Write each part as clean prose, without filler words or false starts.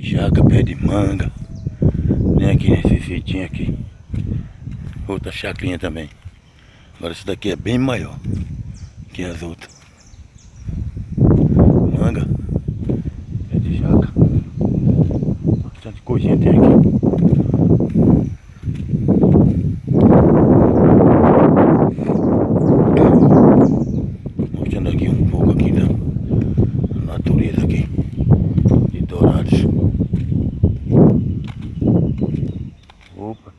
jaca, pé de manga. Tem aqui nesse sitinho aqui. Outra chacrinha também. Agora esse daqui é bem maior que as outras. Manga, pé de jaca. Bastante coisinha tem aqui. Mostrando aqui um pouco aqui da natureza aqui de Dourados. Opa.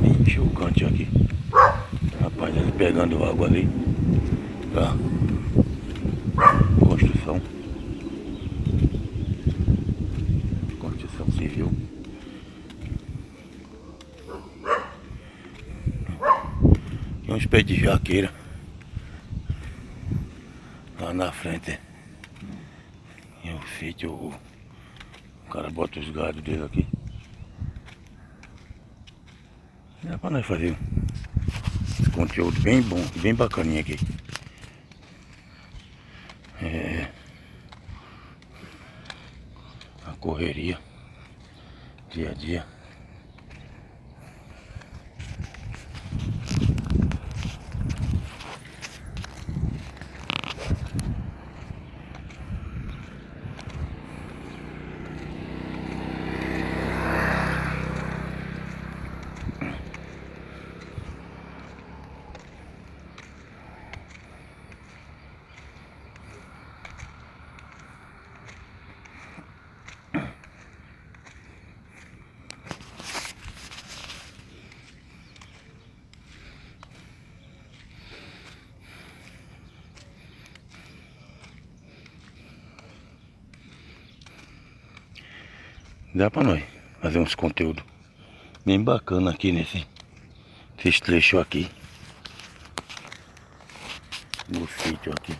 Encheu o cantinho aqui. Rapaz, ele pegando água ali pra construção. Construção civil. Tem uns pés de jaqueira lá na frente. E o sítio, o cara bota os gados dele aqui. Dá pra nós fazer esse conteúdo bem bom, bem bacaninha aqui. A correria, dia a dia. Dá pra nós fazer uns conteúdos bem bacana aqui nesses trechos aqui no sítio aqui.